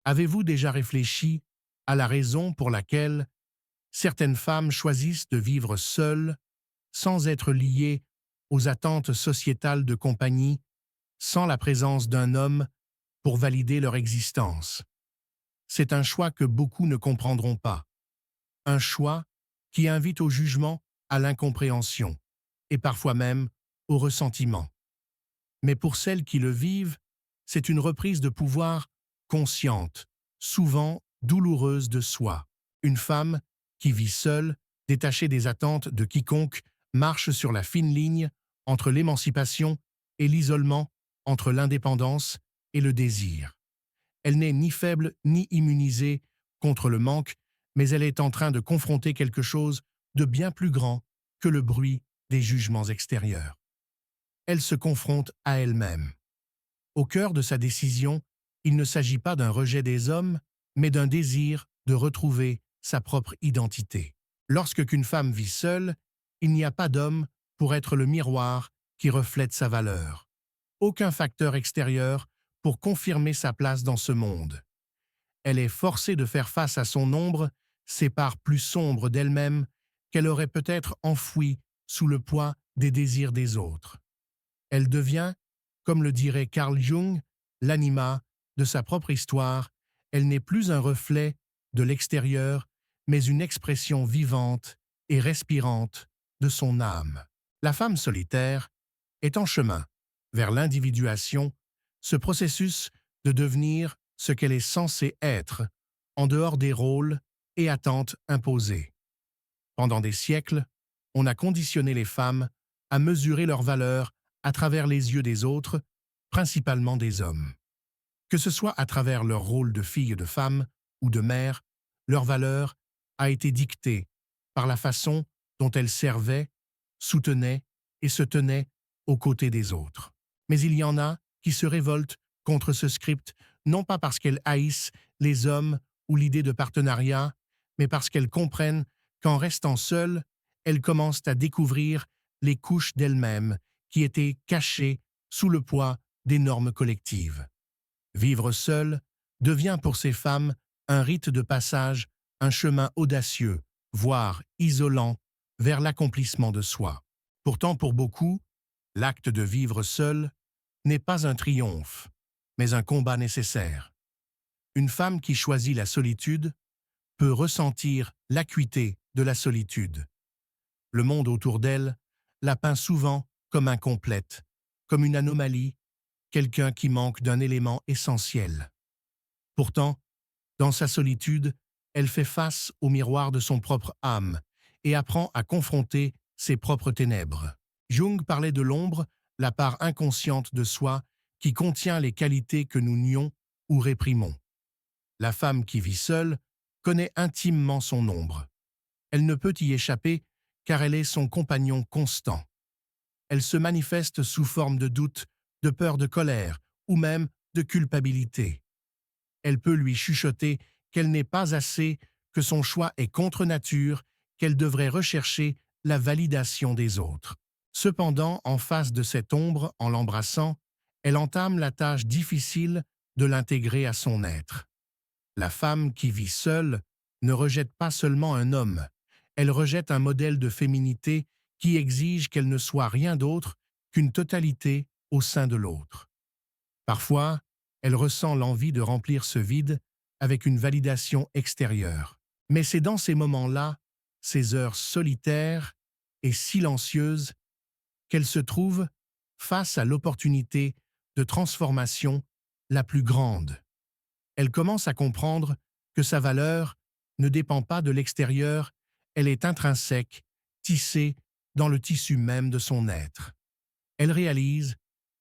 Avez-vous déjà réfléchi à la raison pour laquelle certaines femmes choisissent de vivre seules, sans être liées aux attentes sociétales de compagnie, sans la présence d'un homme pour valider leur existence? C'est un choix que beaucoup ne comprendront pas. Un choix qui invite au jugement, à l'incompréhension, et parfois même au ressentiment. Mais pour celles qui le vivent, c'est une reprise de pouvoir consciente, souvent douloureuse de soi. Une femme qui vit seule, détachée des attentes de quiconque, marche sur la fine ligne entre l'émancipation et l'isolement, entre l'indépendance et le désir. Elle n'est ni faible ni immunisée contre le manque, mais elle est en train de confronter quelque chose de bien plus grand que le bruit des jugements extérieurs. Elle se confronte à elle-même. Au cœur de sa décision, il ne s'agit pas d'un rejet des hommes, mais d'un désir de retrouver sa propre identité. Lorsque qu'une femme vit seule, il n'y a pas d'homme pour être le miroir qui reflète sa valeur. Aucun facteur extérieur pour confirmer sa place dans ce monde. Elle est forcée de faire face à son ombre, ces parts plus sombres d'elle-même qu'elle aurait peut-être enfouies sous le poids des désirs des autres. Elle devient, comme le dirait Carl Jung, l'anima de sa propre histoire. Elle n'est plus un reflet de l'extérieur, mais une expression vivante et respirante de son âme. La femme solitaire est en chemin vers l'individuation, ce processus de devenir ce qu'elle est censée être, en dehors des rôles et attentes imposées. Pendant des siècles, on a conditionné les femmes à mesurer leur valeur à travers les yeux des autres, principalement des hommes. Que ce soit à travers leur rôle de fille, de femme ou de mère, leur valeur a été dictée par la façon dont elles servaient, soutenaient et se tenaient aux côtés des autres. Mais il y en a qui se révoltent contre ce script, non pas parce qu'elles haïssent les hommes ou l'idée de partenariat, mais parce qu'elles comprennent qu'en restant seules, elles commencent à découvrir les couches d'elles-mêmes qui étaient cachées sous le poids des normes collectives. Vivre seule devient pour ces femmes un rite de passage, un chemin audacieux, voire isolant, vers l'accomplissement de soi. Pourtant, pour beaucoup, l'acte de vivre seul n'est pas un triomphe, mais un combat nécessaire. Une femme qui choisit la solitude peut ressentir l'acuité de la solitude. Le monde autour d'elle la peint souvent comme incomplète, comme une anomalie, quelqu'un qui manque d'un élément essentiel. Pourtant, dans sa solitude, elle fait face au miroir de son propre âme et apprend à confronter ses propres ténèbres. Jung parlait de l'ombre, la part inconsciente de soi qui contient les qualités que nous nions ou réprimons. La femme qui vit seule connaît intimement son ombre. Elle ne peut y échapper car elle est son compagnon constant. Elle se manifeste sous forme de doute, de peur, de colère ou même de culpabilité. Elle peut lui chuchoter qu'elle n'est pas assez, que son choix est contre nature, qu'elle devrait rechercher la validation des autres. Cependant, en face de cette ombre, en l'embrassant, elle entame la tâche difficile de l'intégrer à son être. La femme qui vit seule ne rejette pas seulement un homme, elle rejette un modèle de féminité qui exige qu'elle ne soit rien d'autre qu'une totalité au sein de l'autre. Parfois, elle ressent l'envie de remplir ce vide avec une validation extérieure. Mais c'est dans ces moments-là, ces heures solitaires et silencieuses, qu'elle se trouve face à l'opportunité de transformation la plus grande. Elle commence à comprendre que sa valeur ne dépend pas de l'extérieur, elle est intrinsèque, tissée dans le tissu même de son être. Elle réalise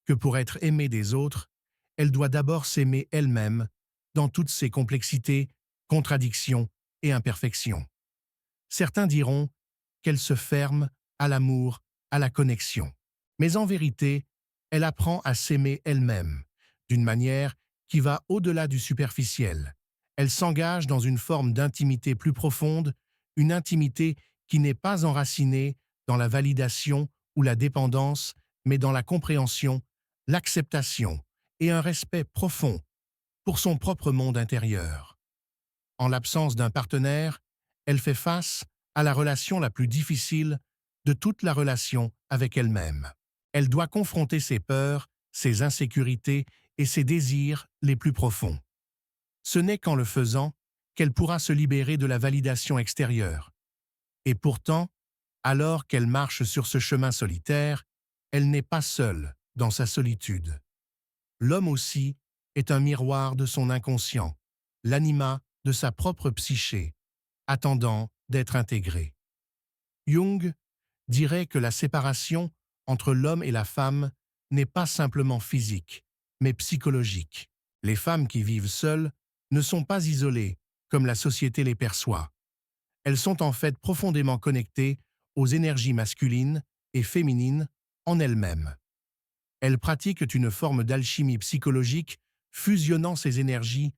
que pour être aimée des autres, elle doit d'abord s'aimer elle-même dans toutes ses complexités, contradictions et imperfections. Certains diront qu'elle se ferme à l'amour, à la connexion. Mais en vérité, elle apprend à s'aimer elle-même, d'une manière qui va au-delà du superficiel. Elle s'engage dans une forme d'intimité plus profonde, une intimité qui n'est pas enracinée dans la validation ou la dépendance, mais dans la compréhension, l'acceptation et un respect profond pour son propre monde intérieur. En l'absence d'un partenaire, elle fait face à la relation la plus difficile de toute la relation avec elle-même. Elle doit confronter ses peurs, ses insécurités et ses désirs les plus profonds. Ce n'est qu'en le faisant qu'elle pourra se libérer de la validation extérieure. Et pourtant, alors qu'elle marche sur ce chemin solitaire, elle n'est pas seule dans sa solitude. L'homme aussi est un miroir de son inconscient, l'anima de sa propre psyché, attendant d'être intégré. Jung dirait que la séparation entre l'homme et la femme n'est pas simplement physique, mais psychologique. Les femmes qui vivent seules ne sont pas isolées comme la société les perçoit. Elles sont en fait profondément connectées aux énergies masculines et féminines en elles-mêmes. Elles pratiquent une forme d'alchimie psychologique fusionnant ces énergies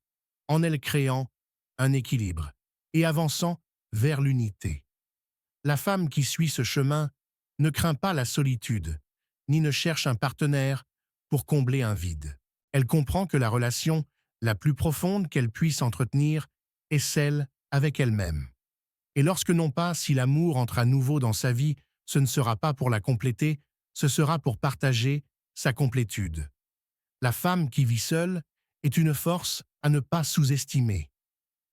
en elles créant un équilibre et avançant vers l'unité. La femme qui suit ce chemin ne craint pas la solitude, ni ne cherche un partenaire pour combler un vide. Elle comprend que la relation la plus profonde qu'elle puisse entretenir est celle avec elle-même. Et lorsque non pas si l'amour entre à nouveau dans sa vie, ce ne sera pas pour la compléter, ce sera pour partager sa complétude. La femme qui vit seule est une force à ne pas sous-estimer.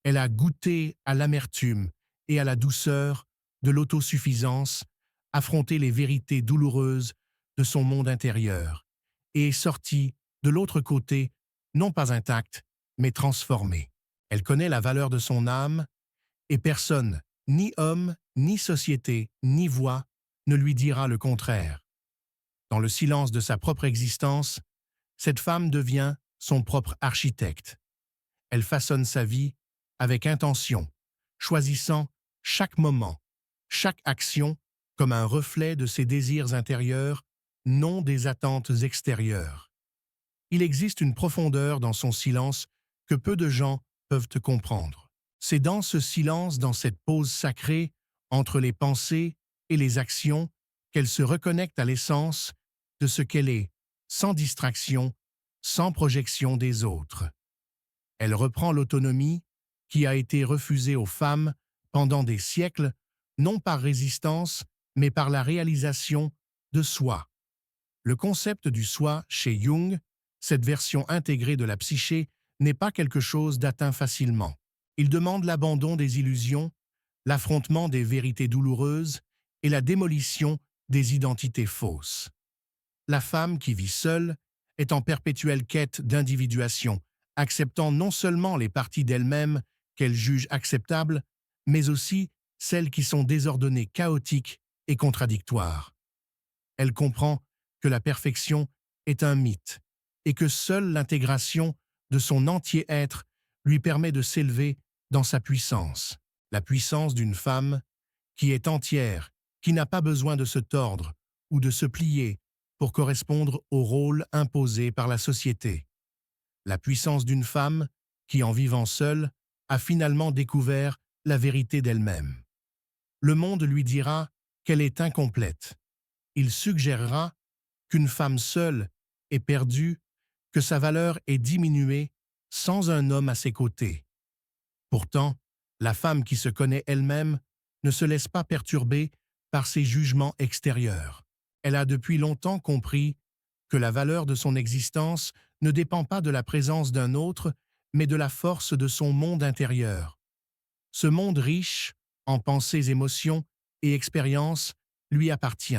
Elle a goûté à l'amertume et à la douceur de l'autosuffisance, affronté les vérités douloureuses de son monde intérieur et est sortie de l'autre côté, non pas intacte, mais transformée. Elle connaît la valeur de son âme et personne, ni homme, ni société, ni voix, ne lui dira le contraire. Dans le silence de sa propre existence, cette femme devient son propre architecte. Elle façonne sa vie avec intention, choisissant chaque moment, chaque action comme un reflet de ses désirs intérieurs, non des attentes extérieures. Il existe une profondeur dans son silence que peu de gens peuvent te comprendre. C'est dans ce silence, dans cette pause sacrée, entre les pensées et les actions, qu'elle se reconnecte à l'essence de ce qu'elle est, sans distraction, sans projection des autres. Elle reprend l'autonomie qui a été refusée aux femmes pendant des siècles, non par résistance, mais par la réalisation de soi. Le concept du soi chez Jung, cette version intégrée de la psyché, n'est pas quelque chose d'atteint facilement. Il demande l'abandon des illusions, l'affrontement des vérités douloureuses et la démolition des identités fausses. La femme qui vit seule est en perpétuelle quête d'individuation, acceptant non seulement les parties d'elle-même qu'elle juge acceptables, mais aussi celles qui sont désordonnées, chaotiques et contradictoires. Elle comprend que la perfection est un mythe et que seule l'intégration de son entier être lui permet de s'élever dans sa puissance, la puissance d'une femme qui est entière, qui n'a pas besoin de se tordre ou de se plier pour correspondre au rôle imposé par la société. La puissance d'une femme qui, en vivant seule, a finalement découvert la vérité d'elle-même. Le monde lui dira qu'elle est incomplète. Il suggérera qu'une femme seule est perdue, que sa valeur est diminuée sans un homme à ses côtés. Pourtant, la femme qui se connaît elle-même ne se laisse pas perturber par ses jugements extérieurs. Elle a depuis longtemps compris que la valeur de son existence ne dépend pas de la présence d'un autre, mais de la force de son monde intérieur. Ce monde riche en pensées, émotions et expériences lui appartient.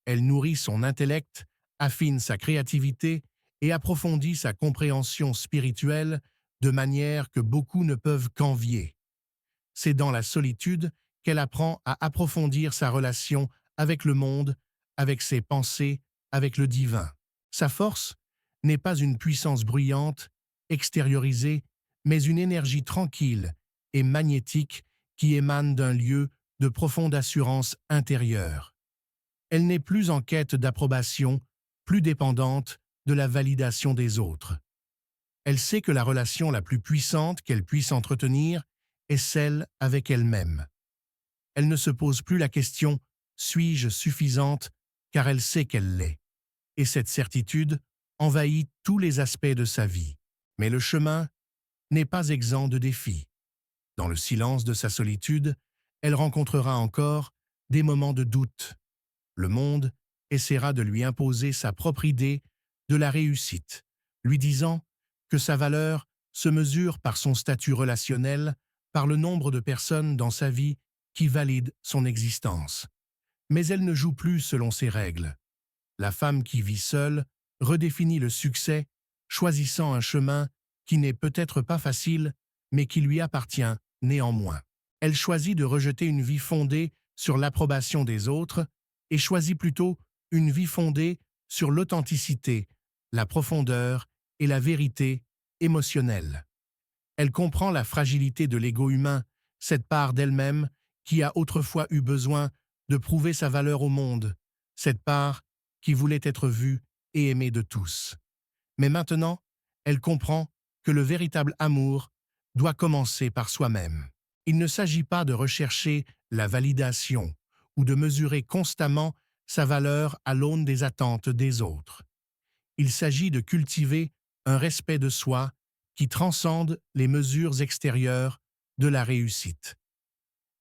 Elle nourrit son intellect, affine sa créativité et approfondit sa compréhension spirituelle de manière que beaucoup ne peuvent qu'envier. C'est dans la solitude qu'elle apprend à approfondir sa relation avec le monde, avec ses pensées, avec le divin. Sa force n'est pas une puissance bruyante, extériorisée, mais une énergie tranquille et magnétique qui émane d'un lieu de profonde assurance intérieure. Elle n'est plus en quête d'approbation, plus dépendante de la validation des autres. Elle sait que la relation la plus puissante qu'elle puisse entretenir est celle avec elle-même. Elle ne se pose plus la question « suis-je suffisante ?» car elle sait qu'elle l'est. Et cette certitude envahit tous les aspects de sa vie. Mais le chemin n'est pas exempt de défis. Dans le silence de sa solitude, elle rencontrera encore des moments de doute. Le monde essaiera de lui imposer sa propre idée de la réussite, lui disant que sa valeur se mesure par son statut relationnel, par le nombre de personnes dans sa vie qui valident son existence. Mais elle ne joue plus selon ses règles. La femme qui vit seule redéfinit le succès, choisissant un chemin qui n'est peut-être pas facile, mais qui lui appartient néanmoins. Elle choisit de rejeter une vie fondée sur l'approbation des autres et choisit plutôt une vie fondée sur l'authenticité, la profondeur et la vérité émotionnelle. Elle comprend la fragilité de l'ego humain, cette part d'elle-même qui a autrefois eu besoin de prouver sa valeur au monde, cette part qui voulait être vue et aimée de tous. Mais maintenant, elle comprend que le véritable amour doit commencer par soi-même. Il ne s'agit pas de rechercher la validation ou de mesurer constamment sa valeur à l'aune des attentes des autres. Il s'agit de cultiver un respect de soi qui transcende les mesures extérieures de la réussite.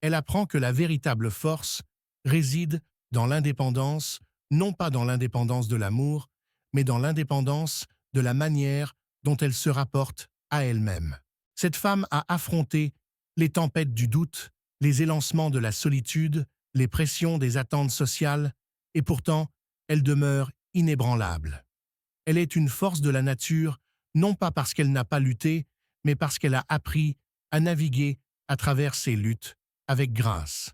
Elle apprend que la véritable force réside dans l'indépendance, non pas dans l'indépendance de l'amour, mais dans l'indépendance de la manière dont elle se rapporte à elle-même. Cette femme a affronté les tempêtes du doute, les élancements de la solitude, les pressions des attentes sociales, et pourtant, elle demeure inébranlable. Elle est une force de la nature, non pas parce qu'elle n'a pas lutté, mais parce qu'elle a appris à naviguer à travers ses luttes avec grâce.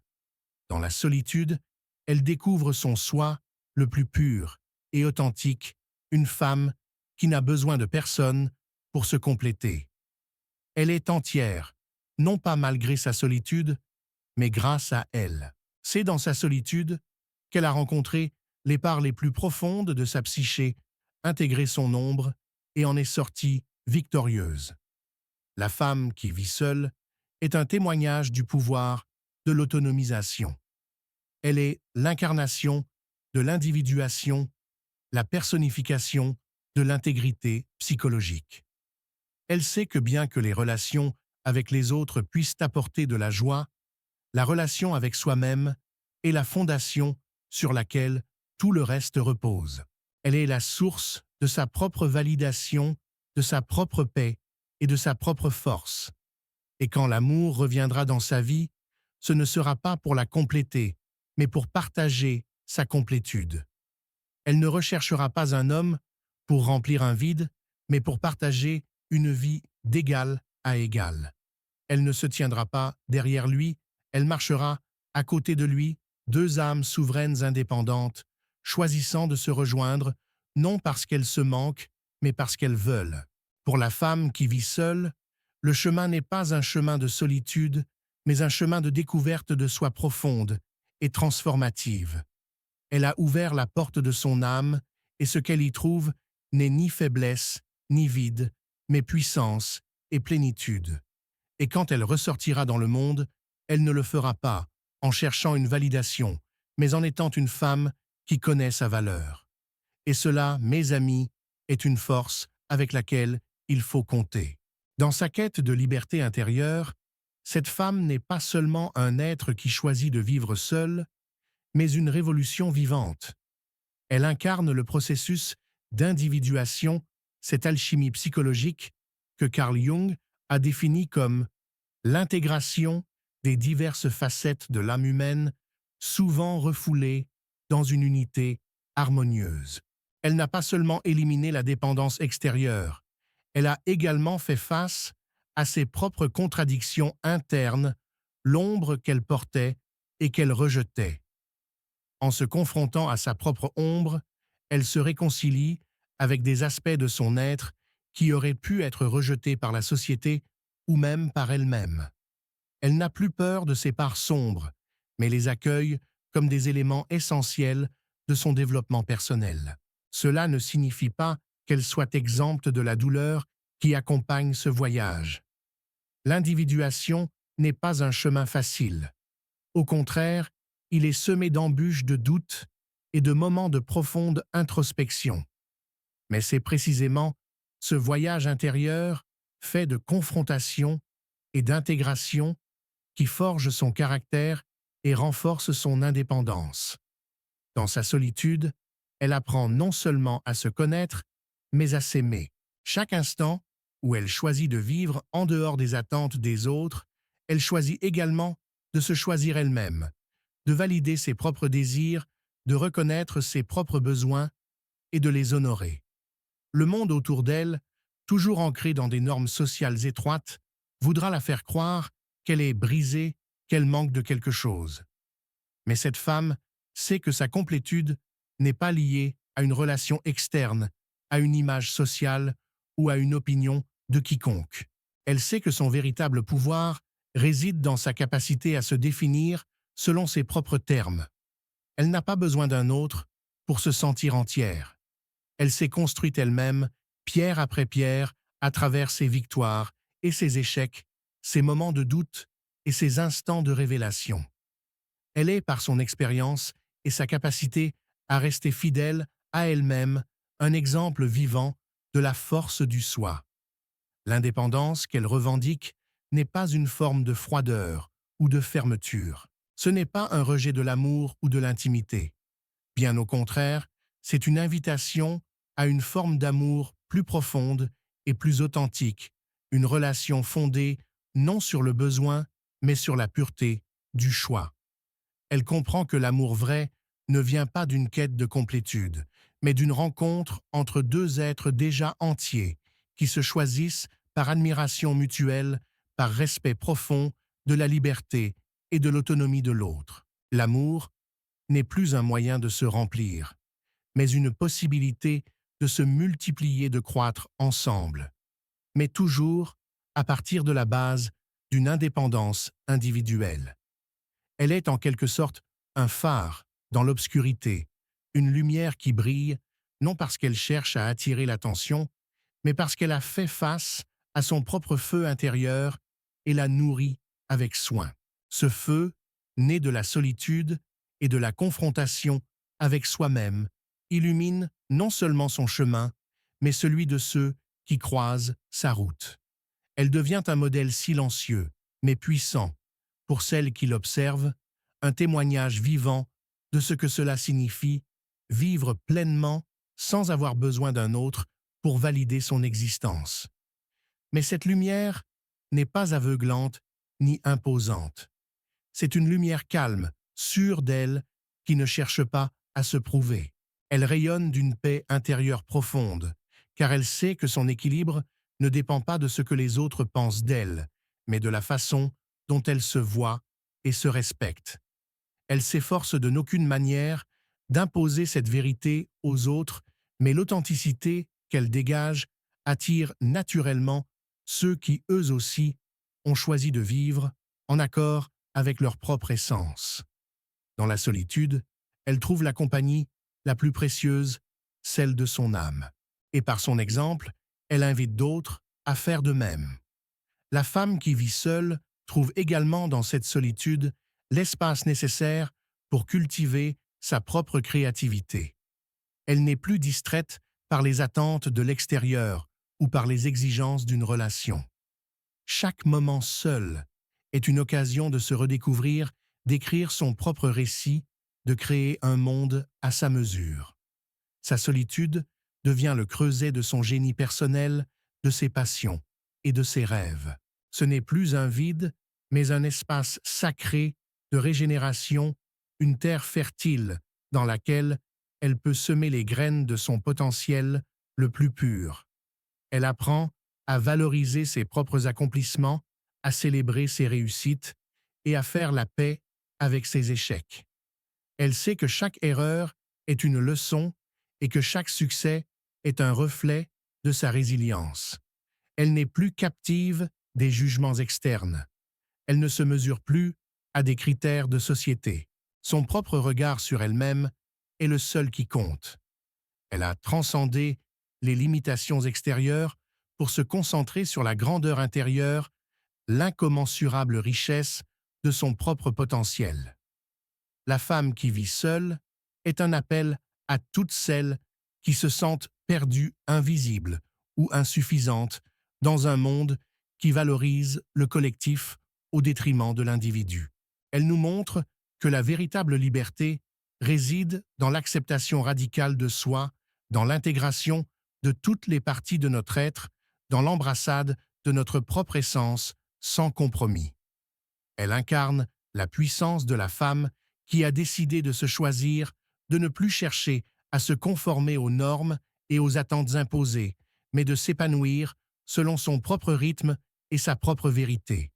Dans la solitude, elle découvre son soi le plus pur et authentique, une femme qui n'a besoin de personne pour se compléter. Elle est entière, non pas malgré sa solitude, mais grâce à elle. C'est dans sa solitude qu'elle a rencontré les parts les plus profondes de sa psyché, intégré son ombre et en est sortie victorieuse. La femme qui vit seule est un témoignage du pouvoir de l'autonomisation. Elle est l'incarnation de l'individuation, la personnification de l'intégrité psychologique. Elle sait que bien que les relations avec les autres puissent apporter de la joie, la relation avec soi-même est la fondation sur laquelle tout le reste repose. Elle est la source de sa propre validation, de sa propre paix et de sa propre force. Et quand l'amour reviendra dans sa vie, ce ne sera pas pour la compléter, mais pour partager sa complétude. Elle ne recherchera pas un homme pour remplir un vide, mais pour partager une vie d'égal à égal. Elle ne se tiendra pas derrière lui, elle marchera à côté de lui, deux âmes souveraines indépendantes, choisissant de se rejoindre, non parce qu'elles se manquent, mais parce qu'elles veulent. Pour la femme qui vit seule, le chemin n'est pas un chemin de solitude, mais un chemin de découverte de soi profonde et transformative. Elle a ouvert la porte de son âme, et ce qu'elle y trouve n'est ni faiblesse, ni vide, mais puissance et plénitude. Et quand elle ressortira dans le monde, elle ne le fera pas en cherchant une validation, mais en étant une femme qui connaît sa valeur. Et cela, mes amis, est une force avec laquelle il faut compter. Dans sa quête de liberté intérieure, cette femme n'est pas seulement un être qui choisit de vivre seule, mais une révolution vivante. Elle incarne le processus d'individuation, cette alchimie psychologique que Carl Jung a définie comme l'intégration des diverses facettes de l'âme humaine, souvent refoulées dans une unité harmonieuse. Elle n'a pas seulement éliminé la dépendance extérieure, elle a également fait face à ses propres contradictions internes, l'ombre qu'elle portait et qu'elle rejetait. En se confrontant à sa propre ombre, elle se réconcilie avec des aspects de son être qui auraient pu être rejetés par la société ou même par elle-même. Elle n'a plus peur de ses parts sombres, mais les accueille comme des éléments essentiels de son développement personnel. Cela ne signifie pas qu'elle soit exempte de la douleur qui accompagne ce voyage. L'individuation n'est pas un chemin facile. Au contraire, il est semé d'embûches de doutes et de moments de profonde introspection. Mais c'est précisément Ce voyage intérieur, fait de confrontation et d'intégration, qui forge son caractère et renforce son indépendance. Dans sa solitude, elle apprend non seulement à se connaître, mais à s'aimer. Chaque instant où elle choisit de vivre en dehors des attentes des autres, elle choisit également de se choisir elle-même, de valider ses propres désirs, de reconnaître ses propres besoins et de les honorer. Le monde autour d'elle, toujours ancré dans des normes sociales étroites, voudra la faire croire qu'elle est brisée, qu'elle manque de quelque chose. Mais cette femme sait que sa complétude n'est pas liée à une relation externe, à une image sociale ou à une opinion de quiconque. Elle sait que son véritable pouvoir réside dans sa capacité à se définir selon ses propres termes. Elle n'a pas besoin d'un autre pour se sentir entière. Elle s'est construite elle-même, pierre après pierre, à travers ses victoires et ses échecs, ses moments de doute et ses instants de révélation. Elle est, par son expérience et sa capacité à rester fidèle à elle-même, un exemple vivant de la force du soi. L'indépendance qu'elle revendique n'est pas une forme de froideur ou de fermeture. Ce n'est pas un rejet de l'amour ou de l'intimité. Bien au contraire, c'est une invitation à une forme d'amour plus profonde et plus authentique, une relation fondée non sur le besoin, mais sur la pureté du choix. Elle comprend que l'amour vrai ne vient pas d'une quête de complétude, mais d'une rencontre entre deux êtres déjà entiers, qui se choisissent par admiration mutuelle, par respect profond de la liberté et de l'autonomie de l'autre. L'amour n'est plus un moyen de se remplir, mais une possibilité de se multiplier, de croître ensemble, mais toujours à partir de la base d'une indépendance individuelle. Elle est en quelque sorte un phare dans l'obscurité, une lumière qui brille, non parce qu'elle cherche à attirer l'attention, mais parce qu'elle a fait face à son propre feu intérieur et l'a nourri avec soin. Ce feu, né de la solitude et de la confrontation avec soi-même, illumine non seulement son chemin, mais celui de ceux qui croisent sa route. Elle devient un modèle silencieux, mais puissant, pour celles qui l'observent, un témoignage vivant de ce que cela signifie, vivre pleinement sans avoir besoin d'un autre pour valider son existence. Mais cette lumière n'est pas aveuglante ni imposante. C'est une lumière calme, sûre d'elle, qui ne cherche pas à se prouver. Elle rayonne d'une paix intérieure profonde, car elle sait que son équilibre ne dépend pas de ce que les autres pensent d'elle, mais de la façon dont elle se voit et se respecte. Elle s'efforce de n'aucune manière d'imposer cette vérité aux autres, mais l'authenticité qu'elle dégage attire naturellement ceux qui, eux aussi, ont choisi de vivre en accord avec leur propre essence. Dans la solitude, elle trouve la compagnie la plus précieuse, celle de son âme. Et par son exemple, elle invite d'autres à faire de même. La femme qui vit seule trouve également dans cette solitude l'espace nécessaire pour cultiver sa propre créativité. Elle n'est plus distraite par les attentes de l'extérieur ou par les exigences d'une relation. Chaque moment seul est une occasion de se redécouvrir, d'écrire son propre récit, de créer un monde à sa mesure. Sa solitude devient le creuset de son génie personnel, de ses passions et de ses rêves. Ce n'est plus un vide, mais un espace sacré de régénération, une terre fertile dans laquelle elle peut semer les graines de son potentiel le plus pur. Elle apprend à valoriser ses propres accomplissements, à célébrer ses réussites et à faire la paix avec ses échecs. Elle sait que chaque erreur est une leçon et que chaque succès est un reflet de sa résilience. Elle n'est plus captive des jugements externes. Elle ne se mesure plus à des critères de société. Son propre regard sur elle-même est le seul qui compte. Elle a transcendé les limitations extérieures pour se concentrer sur la grandeur intérieure, l'incommensurable richesse de son propre potentiel. La femme qui vit seule est un appel à toutes celles qui se sentent perdues, invisibles ou insuffisante dans un monde qui valorise le collectif au détriment de l'individu. Elle nous montre que la véritable liberté réside dans l'acceptation radicale de soi, dans l'intégration de toutes les parties de notre être, dans l'embrassade de notre propre essence, sans compromis. Elle incarne la puissance de la femme qui a décidé de se choisir, de ne plus chercher à se conformer aux normes et aux attentes imposées, mais de s'épanouir selon son propre rythme et sa propre vérité.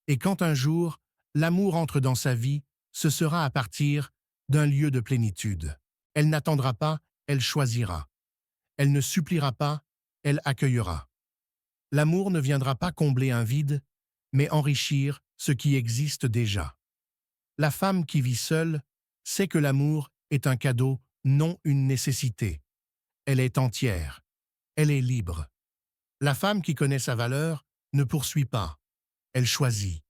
Et quand un jour, l'amour entre dans sa vie, ce sera à partir d'un lieu de plénitude. Elle n'attendra pas, elle choisira. Elle ne suppliera pas, elle accueillera. L'amour ne viendra pas combler un vide, mais enrichir ce qui existe déjà. La femme qui vit seule sait que l'amour est un cadeau, non une nécessité. Elle est entière. Elle est libre. La femme qui connaît sa valeur ne poursuit pas. Elle choisit.